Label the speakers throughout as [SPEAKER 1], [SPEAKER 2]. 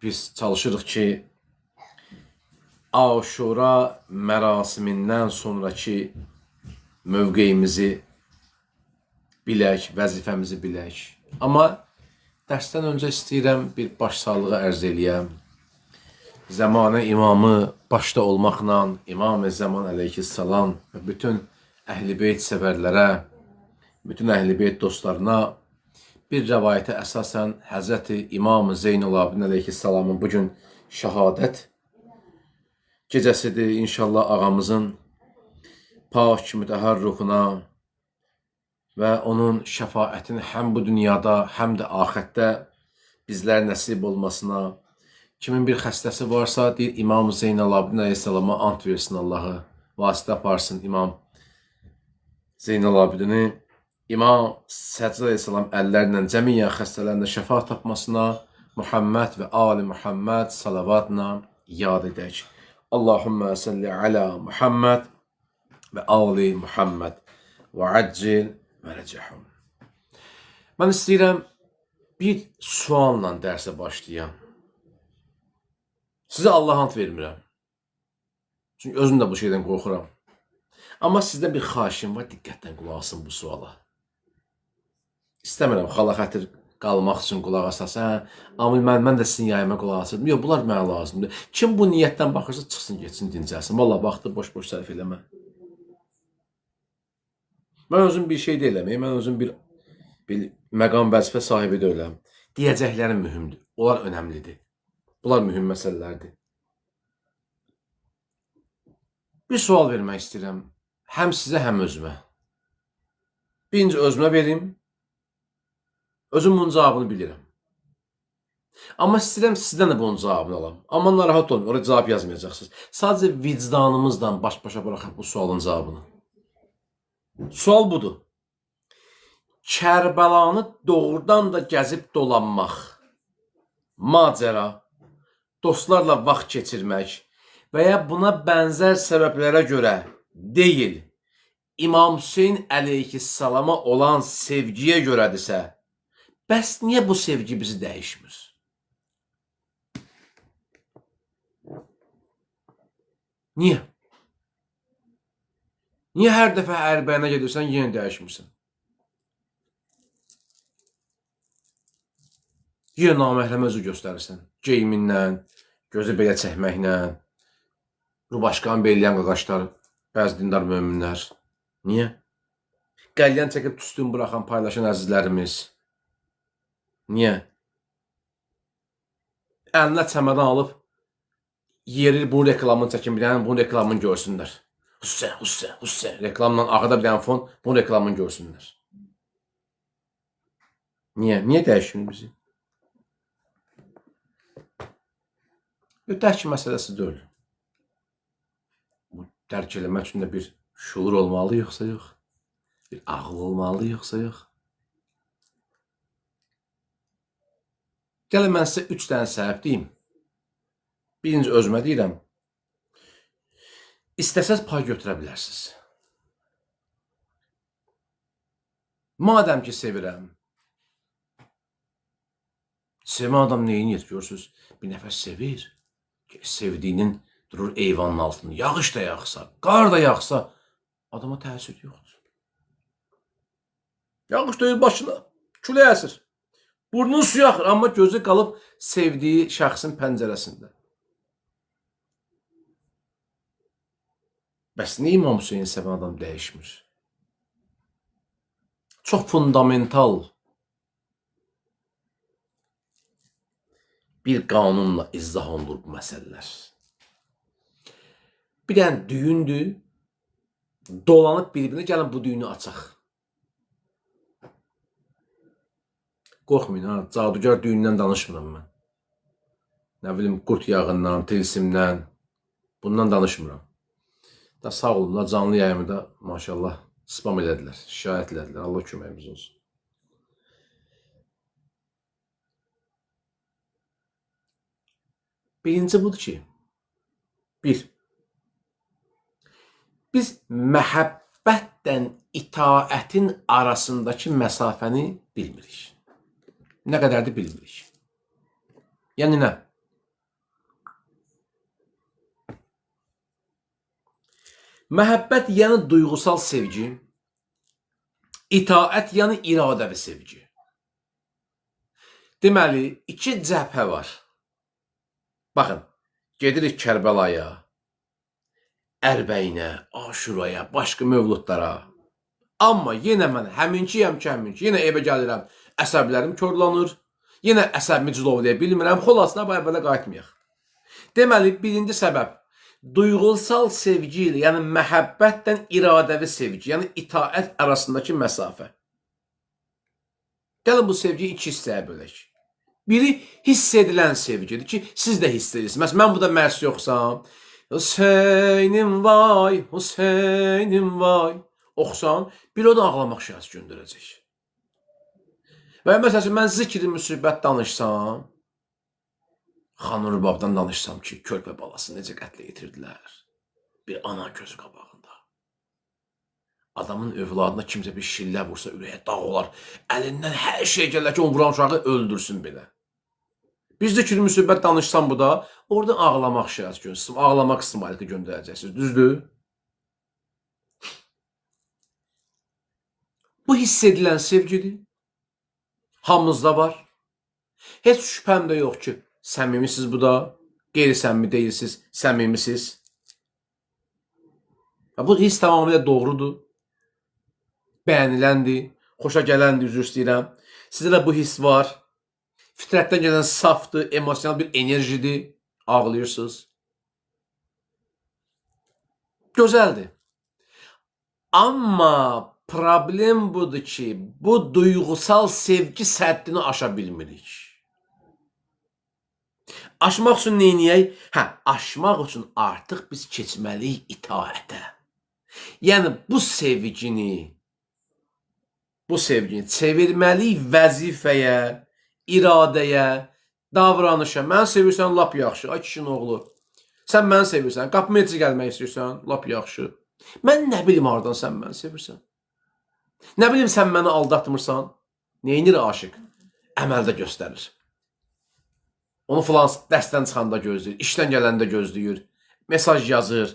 [SPEAKER 1] biz çalışırıq ki, Aşura mərasimindən sonraki mövqeyimizi bilək, vəzifəmizi bilək. Amma dərsdən öncə istəyirəm bir başsağlığı ərz eləyəm. Zamanə imamı başda olmaqla İmam-ı Zaman əleyhissalam və bütün Əhl-i Beyt sevərlərə, bütün Əhl-i Beyt dostlarına bir rəvayətə əsasən Həzrəti İmam-ı Zeynul-Abidin əleyhissalamın bugün şəhadət gecəsidir. İnşallah ağamızın pak mütəhər ruhuna və onun şəfaətini həm bu dünyada, həm də axirətdə bizlər nəsib olmasına, kimin bir xəstəsi varsa, deyir İmam Zeynal-Abidin əleyhissalama ant versin Allahı, vasitə aparsın İmam Zeynal-Abidini. İmam Səccad əleyhissalam əllərlə cəmiyyən xəstələrlə şəfa tapmasına Muhammed və Ali Muhammed salavatla yad edək. Allahümmə salli alə Muhammed və Ali Muhammed və əccil və rəcəhum. Mən istəyirəm bir sualla dərsə başlayam. Sizə Allah ant vermirəm. Çünki özüm də bu şeydən qorxuram. Amma sizdən bir xahişim var, diqqətlə qulaq asın bu suala. İstəmirəm xala xətir qalmaq üçün qulaq asasın. Amma mən də sizin yayıma qulaq asırdım. Yox, bunlar mənə lazımdır. Kim bu niyyətdən baxırsa çıxsın, getsin, dincəlsin. Valla vaxtı boş-boş sərf eləmə. Mən özüm bir şey deyiləm. Mən özüm bir məqam vəzifə sahibi deyiləm. Deyəcəklərim mühümdür. Onlar önəmlidir. Bunlar mühüm məsələlərdir. Bir sual vermək istəyirəm. Həm sizə, həm özümə. Birinci özümə verim. Özüm bunun cavabını bilirəm. Amma istəyirəm sizdən də bunun cavabını alam. Amma narahat olmayın, oraya cavab yazmayacaqsınız. Sadəcə vicdanımızla baş-başa bıraxaq bu sualın cavabını. Sual budur. Kərbəlanı doğrudan da gəzib dolanmaq, macəra, dostlarla vaxt keçirmək və ya buna bənzər səbəblərə görə deyil, İmam Hüseyin əleyhissalama olan sevgiyə görədirsə, bəs niyə bu sevgi bizi dəyişmir? Niyə? Niyə hər dəfə ərbəyinə gedirsən, yenə dəyişmirsən? Yenə naməhrəmə özü göstərirsən. Geyiminlə, gözü belə çəkməklə, rubaşqanı beləyən qaqaşlar, bəzi dindar möminlər. Niyə? Qəlyan çəkib tüstün buraxan, paylaşan əzizlərimiz. Niyə? Əlinə çəmədən alıb, yeri bunun reklamını çəkin, bir dənə bunun reklamını görsünlər. Hüssə, hüssə, hüssə. Reklamla arxada bir dənə fon, bunun reklamını görsünlər. Niyə? Niyə dəyişmir bizi? Dərk məsələsi deyil. Bu dərk eləmək üçün də bir şuur olmalı, yoxsa yox? Bir ağıl olmalı, yoxsa yox? Gəlin mən sizə 3 dənə səbəb deyim. Birinci özümə deyirəm. İstəsəz pay götürə bilərsiniz. Madəm ki sevirəm, sevən adam neyin yet görürsünüz? Bir nəfər sevir. Sevdiyinin durur eyvanın altında. Yağış da yağsa, qar da yağsa adama təsir yoxdur. Yağış döyür başına, külək əsir. Burnun suyu axır, amma gözü qalıb sevdiyi şəxsin pəncərəsində. Bəs niyə İmam Hüseyin sevən adam dəyişmir? Çox fundamental bir qanunla izah olunur bu məsələlər. Bir dənə düyündür, dolanıb bir-birinə, gəlin bu düyünü açaq. Qorxmayın, ha, cadugar düyündən danışmıram mən. Nə bilim, qurt yağından, tilsimdən, bundan danışmıram. Da sağ olun, canlı yayımı da maşallah spam elədilər, şikayət elədilər, Allah köməyimiz olsun. Birinci budur ki, biz məhəbbətlə itaətin arasındakı məsafəni bilmirik. Nə qədərdir bilmirik. Yəni nə? Məhəbbət yəni duyğusal sevgi, itaət yəni iradəvi sevgi. Deməli, iki cəbhə var. Baxın, gedirik Kərbəlaya, Ərbəyinə, Aşuraya, başqa mövludlara. Amma yenə mən həminkiyəm ki, yenə evə gəlirəm, əsəblərim körlanır, yenə əsəbimi cilovlaya bilmirəm, xolasına bu əvvələ qayıtmayaq. Deməli, birinci səbəb, duyğusal sevgi ilə, yəni məhəbbətlə iradəvi sevgi, yəni itaət arasındakı məsafə. Gəlin bu sevgiyi iki hissəyə bölək. Biri hiss edilən sevgidir ki, siz də hiss edirsiniz. Məsələn, mən burada mərs yoxsam, Hüseynim vay, Hüseynim vay oxusam, bir o da ağlamaq şəhəsi göndərəcək. Və məsələn, mən zikri müsibət danışsam, Xanur Babdan danışsam ki, körpə balası necə qətlə yetirdilər. Bir ana gözü qabağında. Adamın övladına kimsə bir şillə vursa ürəyə dağ olar. Əlindən hər şey gələr ki, onu vuran uşağı öldürsün belə. Biz zikri müsibət danışsam bu da, orada ağlamaq şəhəsi göndərəcəksiniz. Ağlamaq ismailiki göndərəcəksiniz. Düzdür? Bu hiss edilən sevgidir. Hamımızda var. Heç şübhəm də yox ki, səmimisiz bu da, qeyri-səmimi deyilsiz, səmimisiz. Bu hiss tamamilə doğrudur. Bəyəniləndir, xoşa gələndir, üzr istəyirəm. Sizdə də bu hiss var. Fitrətdən gələn safdır, emosional bir enerjidir. Ağlayırsınız. Gözəldir. Amma problem budur ki, bu duyğusal sevgi səddini aşa bilmirik. Aşmaq üçün neyniyək? Aşmaq üçün artıq biz keçməliyik itaətə. Yəni bu sevgini çevirməliyik vəzifəyə, iradəyə, davranışa. Mən sevirsən, lap yaxşı. Ay kişinin oğlu. Sən məni sevirsən, qapıma necə gəlmək istəyirsən, lap yaxşı. Mən nə bilim haradan sən məni sevirsən? Nə bilim sən məni aldatmırsan? Neynir aşıq? Əməldə göstərir. Onu filan dərsdən çıxanda gözləyir, işdən gələndə gözləyir, mesaj yazır,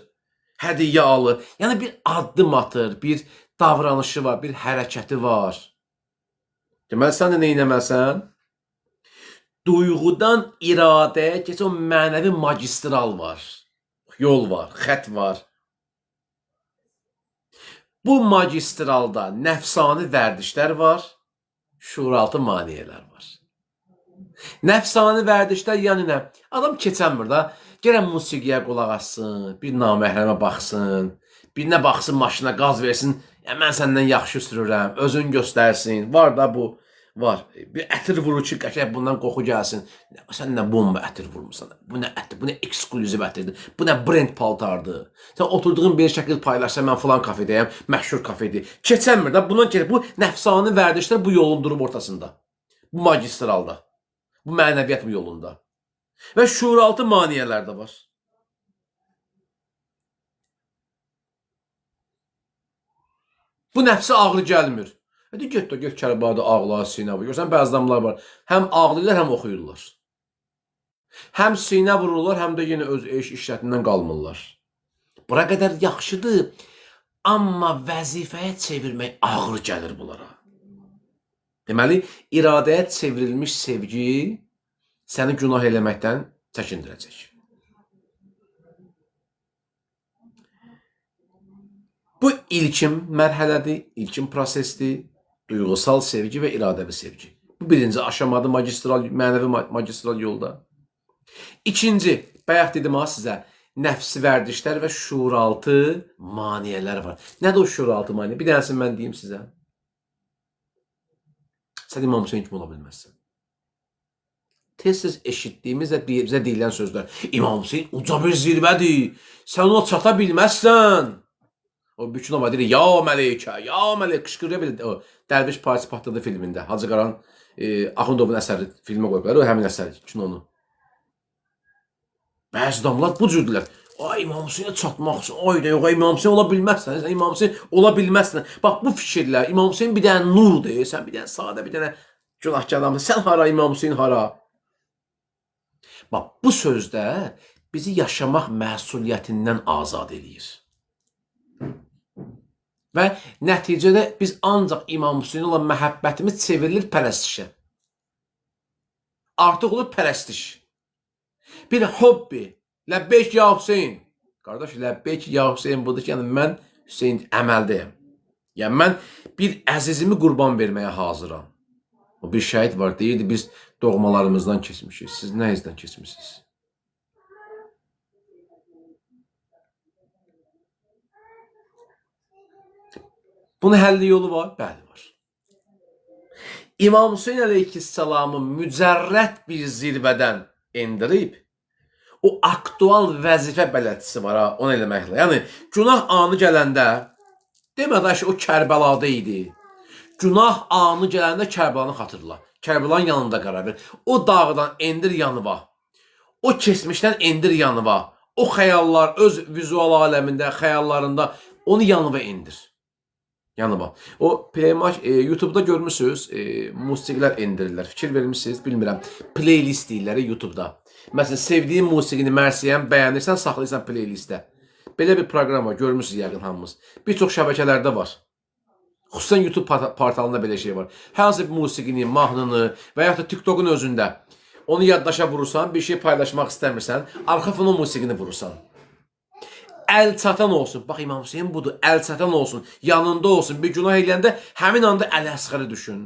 [SPEAKER 1] hədiyyə alır. Yəni bir addım atır, bir davranışı var, bir hərəkəti var. Deməli, sən də neynəməsən? Duyğudan iradəyə keçən o mənəvi magistral var. Yol var, xət var. Bu magistralda nəfsani vərdişlər var, şuuraltı maniyələr var. Nəfsani vərdişlər yəni nə? Adam keçənmir da, gələn musiqiyə qulaq assın, bir naməhrəmə baxsın, birinə baxsın maşına qaz versin, mən səndən yaxşı sürürəm, özün göstərsin, var da bu, var. Bir ətir vurur ki, qəşək bundan qoxu gəlsin, sən nə bomba ətir vurmuşsan, bu nə ətir, bu nə ekskluziv ətirdir, bu nə brend paltardır. Sən oturduğun bir şəkil paylaşsan, mən filan kafedəyəm, məşhur kafedir. Keçənmir da, bundan keçir, bu nəfsani vərdişlər bu yolun durub ortasında, bu magistralda. Bu mənəviyyat bu yolunda. Və şuuraltı maniyələr də var. Bu nəfsə ağrı gəlmir. Get Kərbəlada ağlar, sinə vurur. Görsən, bəzi adamlar var. Həm ağlayırlar, həm oxuyurlar. Həm sinə vururlar, həm də yenə öz işlətindən qalmırlar. Bura qədər yaxşıdır. Amma vəzifəyə çevirmək ağır gəlir bunlara. Deməli, iradəyə çevrilmiş sevgi səni günah eləməkdən çəkindirəcək. Bu ilkin mərhələdir, ilkin prosesdir, duyğusal sevgi və iradəvi sevgi. Bu birinci aşamadır mənəvi magistral yolda. İkinci, bayaq dedim sizə, nəfsi vərdişlər və şuuraltı maniyələr var. Nədir o şuuraltı maniyə? Bir dənəsini mən deyim sizə. Sən İmam Hüseyin kimi ola bilməzsən. Tez-tez eşitdiyimiz və bizə deyilən sözlər. İmam Hüseyin uca bir zirvədir. Sən ona çata bilməzsən. O Bükünova deyir, ya mələkə, ya mələkə, qışqırıyor belə. O Dərviş Partisi Patladı filmində. Hacı Qaran Axundovun əsəri filmə qoyublar. O həmin əsəri, kinonu. Bəzi adamlar bu cürdülər. Ay İmam Hüseyinə çatmaq üçün, ay da yox, İmam Hüseyin ola bilməzsən, sən İmam Hüseyin ola bilməzsən. Bax, bu fikirlər, İmam Hüseyin bir dənə nurdur, sən bir dənə sadə, bir dənə günahkar adamdır. Sən hara, İmam Hüseyin hara? Bax, bu sözdə bizi yaşamaq məsuliyyətindən azad edir. Və nəticədə biz ancaq İmam Hüseynə olan məhəbbətimiz çevrilir pərəstişə. Artıq olur pərəstiş. Bir hobbi. Ləbbeyk ya Hüseyn. Qardaş, ləbbeyk ya Hüseyn budur ki, yəni mən Hüseyn əməldəyəm. Yəni mən bir əzizimi qurban verməyə hazıram. O bir şəhid var, deyirdi, biz doğmalarımızdan keçmişik. Siz nə izdən keçmişsiniz? Bunun həlli yolu var? Bəli, var. İmam Hüseyn əleyhissalamı mücərrət bir zirvədən endirib, o aktual vəzifə bələdçisi var, onu eləməklə. Yəni, günah anı gələndə, demədən ki, o Kərbəlada idi. Günah anı gələndə Kərbəlanı xatırla. Kərbəlanın yanında qərar ver. O dağdan endir yanıva. O keçmişdən endir yanıva. O xəyallar öz vizual aləmində, xəyallarında onu yanıva indir. Yanıma. O Playmatch YouTube'da görmüsünüz, musiqilər endirirlər. Fikir vermişsiniz, bilmirəm. Playlist deyirlər YouTube'da. Məsələn, sevdiyin musiqini mərsiyən, bəyənirsən, saxlayırsan playlistdə. Belə bir proqram var, görmüsünüz yəqin hamımız. Bir çox şəbəkələrdə var. Xüsusən YouTube portalında belə şey var. Hansı bir musiqini, mahnını və yaxud da TikTok'un özündə onu yaddaşa vurursan, bir şey paylaşmaq istəmirsən, arxa fonu musiqini vurursan. Əl çatan olsun. Bax, İmam Hüseyin budur. Əl çatan olsun. Yanında olsun. Bir günah eləyəndə həmin anda Əl-Əsğəri düşün.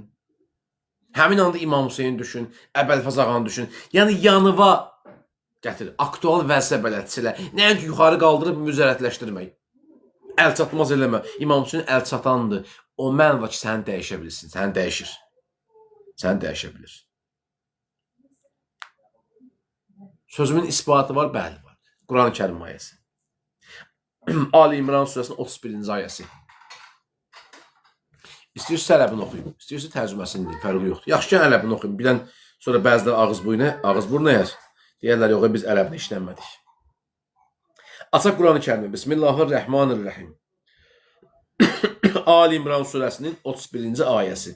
[SPEAKER 1] Həmin anda İmam Hüseyin düşün. Əbəlfəz ağanı düşün. Yəni yanıva gətir. Aktual vəzifə bələdçilər. Nəinki yuxarı qaldırıb müzərətləşdirmək. Əl çatmaz eləmə. İmam Hüseyin əl çatandır. O mənada ki, səni dəyişə bilirsin. Səni dəyişir. Səni dəyişə bilir. Sözümün isbatı var? Bəli var. Quran-ı Kərim ayəsi. Ali İmran surəsinin 31-ci ayəsi. İstəyirsiniz ələbini oxuyun. İstəyirsiniz tərcüməsini deyin. Fərqi yoxdur. Yaxşı ki, ələbini oxuyun. Bilən sonra bəziləri ağız burun əyər. Deyərlər, yox, biz ələbini işlənmədik. Açaq Quran-ı Kərimi. Bismillahirrahmanirrahim. Ali İmran surəsinin 31-ci ayəsi.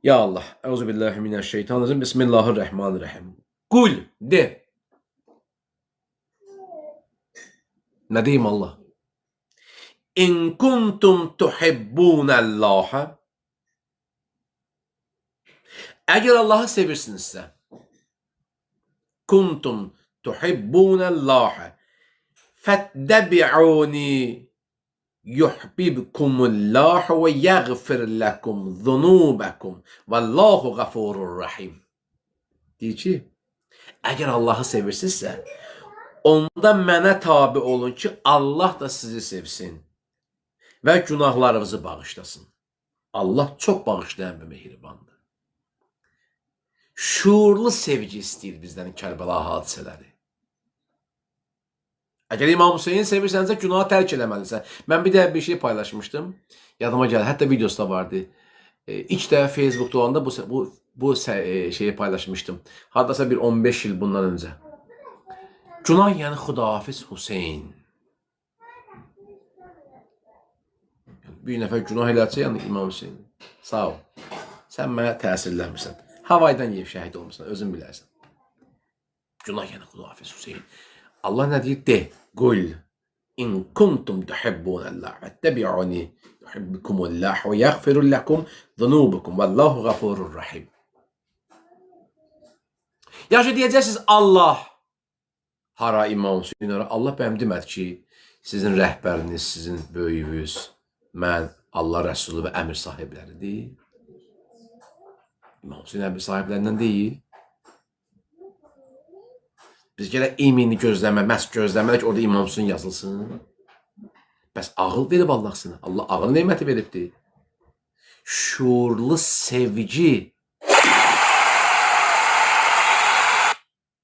[SPEAKER 1] Ya Allah. Euzubillahimineşşeytanirracim. Bismillahirrahmanirrahim. Qul, de. Nə deyim Allah? İn kuntum tuhibbunəllaha. Əgər Allahı sevirsinizsə, kuntum tuhibbunəllaha fəttəbi'uni yuhbibkumullah və yəğfir ləkum zunubəkum vəllahu qafurur rahim. Deyir ki, əgər Allahı sevirsinizsə, onda mənə tabi olun ki, Allah da sizi sevsin və günahlarınızı bağışlasın. Allah çox bağışlayan və mehribandır. Şuurlu sevgi istəyir bizdən Kərbəla hadisələri. Əgər İmam Hüseyin sevirsənsə, günahı tərk eləməlisən. Mən bir də bir şey paylaşmışdım. Yadıma gəldi, hətta videosu da vardı. İlk dəfə Facebook'da olanda bu şeyi paylaşmışdım. Haddasa bir 15 il bundan öncə. Günah yəni Xudahafiz Hüseyin. Bir nəfər günah eləsə, yəni İmam Hüseyin. Sağ ol. Sən mənə təsirlənmirsən. Havaydan yeyib şəhid olmuşsan, özün bilərsən. Günah yəni Xudahafiz Hüseyin. Allah nə deyir? De, qul. İn kuntum tuhibbunəllah fəttəbi'uni yuhibbukumullah və yəğfirul ləkum zunubukum vallahu qafurur rahim. Yaxşı deyəcəksiniz Allah. Hara İmam Hüseyin, Allah bəyəm demədi ki, sizin rəhbəriniz, sizin böyüyünüz, mən, Allah Rəsulü və əmir sahibləridir. İmam Hüseyin əmir sahiblərindən deyil. Biz gələ imini gözləmə, məhz gözləmələk orada İmam Hüseyin yazılsın. Bəs ağıl verib Allah sənə. Allah ağıl neyməti veribdir. Şuurlu sevgi.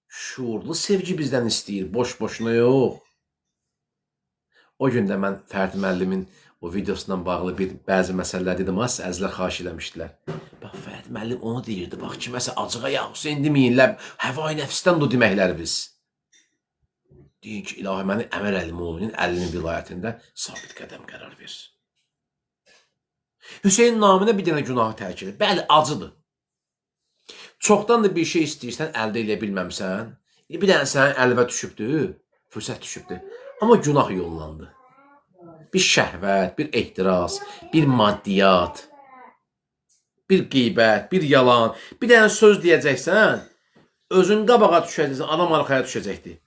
[SPEAKER 1] Şuurlu sevgi bizdən istəyir, boş-boşuna yox. O gün də mən Fərdi müəllimin o videosundan bağlı bəzi məsələlər dedim, əzlər xahiş eləmişdilər. Bax, Fərdi müəllim onu deyirdi, bax, kiməsə acığa ya Hüseyin deməyinlər, həvai nəfsdən o deməklər biz. Deyin ki, ilahi məni Əmər Əl-Muminin əlinin vilayətində sabit qədəm qərar ver. Hüseyin namına bir dənə günahı tərk edir. Bəli, acıdır. Çoxdan da bir şey istəyirsən, əldə eləyə bilməmsən. Bir dənə sənin əlvə düşübdür, fürsət düşübdür. Amma günah yollandı. Bir şəhvət, bir ehtiras, bir maddiyyat, bir qeybət, bir yalan, bir dənə söz deyəcəksən, özün qabağa düşəcəksən, adam arxaya düşəcəkdir.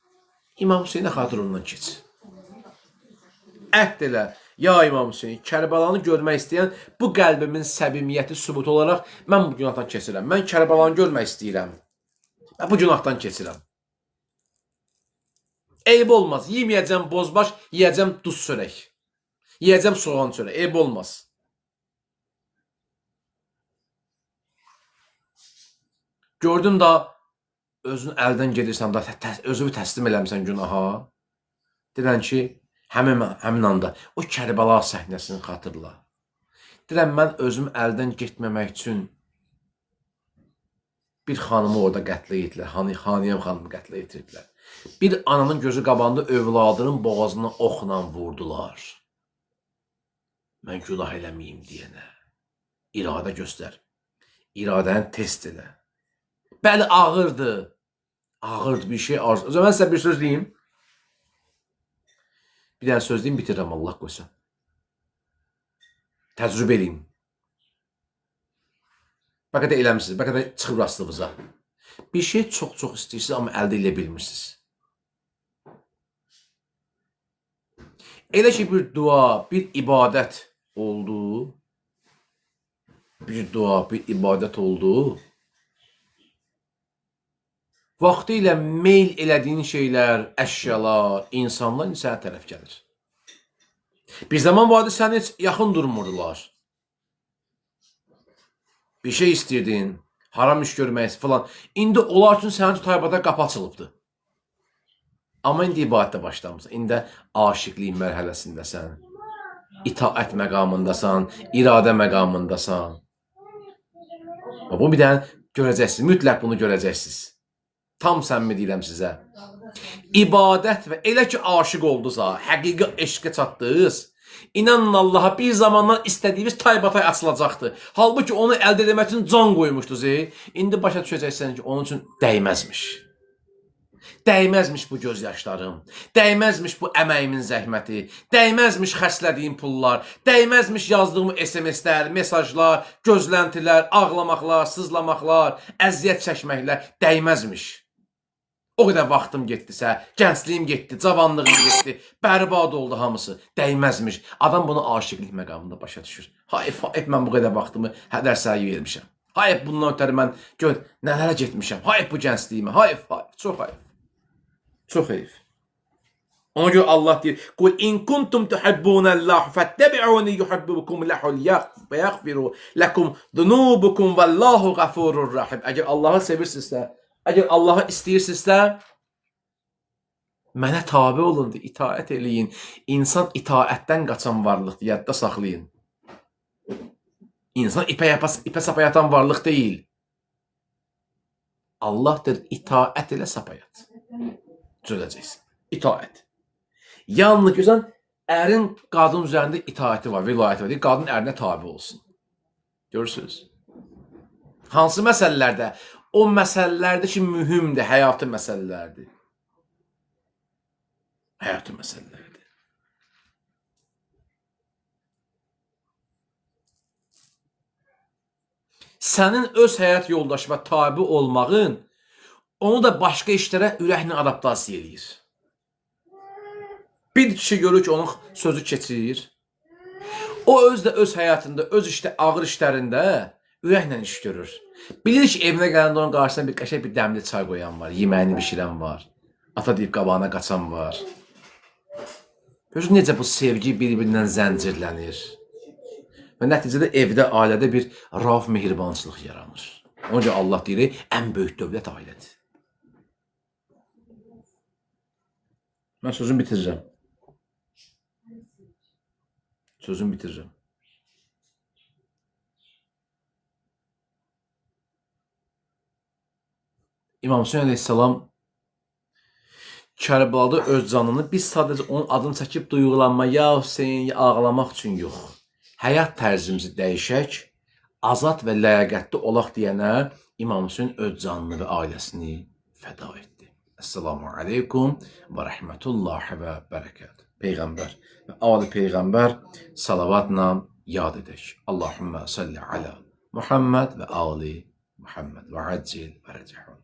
[SPEAKER 1] İmam Hüseynə xatır ondan keç. Əhd elə, ya İmam Hüseyin, Kərbəlanı görmək istəyən bu qəlbimin səbimiyyəti sübut olaraq mən bu günahdan keçirəm. Mən Kərbəlanı görmək istəyirəm. Mən bu günahdan keçirəm. Eyb olmaz. Yeməyəcəm bozbaş, yiyəcəm duz çörək. Yiyəcəm soğan çörək. Eyb olmaz. Gördün da özün əldən gedirsən da özünü təslim eləmirsən günaha. Deyirəm ki, həmin anda o Kərbəla səhnəsini xatırla. Deyirəm mən özüm əldən getməmək üçün bir xanımı orada qətlə yetirdilər. Xaniyəm xanımı qətlə yetirdilər. Bir ananın gözü qabağında övladının boğazına oxla vurdular. Mən günah eləməyim deyənə. İradə göstər. İradəni test elə. Bəli, ağırdır. Ağırdır bir şey. O zaman mən sizə bir söz deyim. Bir dənə söz deyim, bitirirəm Allah qoysa. Təcrübə eləyim. Bəlkə də eləmişsiniz, bəlkə də çıxıb rastlığınıza. Bir şey çox-çox istəyirsiniz, amma əldə elə bilmirsiniz. Elə ki, bir dua, bir ibadət oldu. Bir dua, bir ibadət oldu. Vaxtı ilə meyl elədiyin şeylər, əşyalar, insanlar sənə tərəf gəlir. Bir zaman vardı, səni heç yaxın durmurdular. Bir şey istəyirdin, haram iş görmək falan. İndi onlar üçün sənin üçün taybada qapı açılıbdır. Amma indi ibadətə başlamısan. İndi aşiqlik mərhələsindəsən. İtaət məqamındasan, iradə məqamındasan. Bu bir dənə görəcəksiniz, mütləq bunu görəcəksiniz. Tam səmimi deyirəm sizə. İbadət və elə ki aşiq oldusa, həqiqi eşqə çatdınız, inanın Allaha bir zamandan istədiyiniz taybatay açılacaqdır. Halbuki onu əldə etmək üçün can qoymuşdunuz. İndi başa düşəcəksən ki, onun üçün dəyməzmiş. Dəyməzmiş bu göz yaşlarım, dəyməzmiş bu əməyimin zəhməti, dəyməzmiş xərclədiyim pullar, dəyməzmiş yazdığım SMS-lər, mesajlar, gözləntilər, ağlamaqlar, sızlamaqlar, əziyyət çəkməklər, dəyməzmiş. O qədər vaxtım getdisə, gəncliyim getdi, cavanlığım getdi, bərbad oldu hamısı, dəyməzmiş. Adam bunu aşiqlik məqamında başa düşür. Hayf, mən bu qədər vaxtımı hədər sayı vermişəm. Hayf, bundan ötəri mən nələrə getmişəm. Hayf bu gəncliyimə, hayf, çox hayf. Çox heyf. Ona görə Allah deyir, Qul in kuntum tuhibbunallah fattabi'uni yuhibbukumullahu və yaghfiru lakum zunubukum vallahu ghafurur rahim. Əgər Allahı sevirsinizsə, əgər Allahı istəyirsinizsə, mənə tabe olun, itaət eləyin. İnsan itaətdən qaçan varlıqdır, yadda saxlayın. İnsan ipə sapa yatan varlıq deyil. Allahdır, itaət elə sapayat. Düzələcəksin. İtaət. Yalnız görsən, ərin qadın üzərində itaəti var, vilayəti var. Qadın ərinə tabi olsun. Görürsünüz? Hansı məsələlərdə? O məsələlərdə ki, mühümdir, həyatı məsələlərdir. Həyatı məsələlərdir. Sənin öz həyat yoldaşına tabi olmağın onu da başqa işlərə ürəklə adaptasiya eləyir. Bir kişi görür ki, onun sözü keçir. O öz də öz həyatında, öz ağır işlərində ürəklə iş görür. Bilir ki, evinə gələndə onun qarşısına bir qəşəng bir dəmli çay qoyan var, yeməyini bişirən var, ata deyib qabağına qaçan var. Görürsün necə bu sevgi bir-birindən zəncirlənir. Və nəticədə evdə, ailədə bir rauf mehribançılıq yaranır. Onun üçün Allah deyir, ən böyük dövlət ailədir. Mən sözümü bitirirəm. Sözümü bitirirəm. İmam Hüseyin əleyhissalam Kərbəlada öz canını biz sadəcə onun adını çəkib duyğulanma, ya Hüseyin, ya ağlamaq üçün yox. Həyat tərzimizi dəyişək, azad və ləyaqətli olaq deyənə İmam Hüseyin öz canını və ailəsini fəda etdi. Esselamu aleykum və rəhmətullahi və bərəkətuhu. Peyğəmbər və ali Peyğəmbər salavatla yad edək. Allahümmə salli alə Muhammed və ali Muhammed və accil və rəcəhun.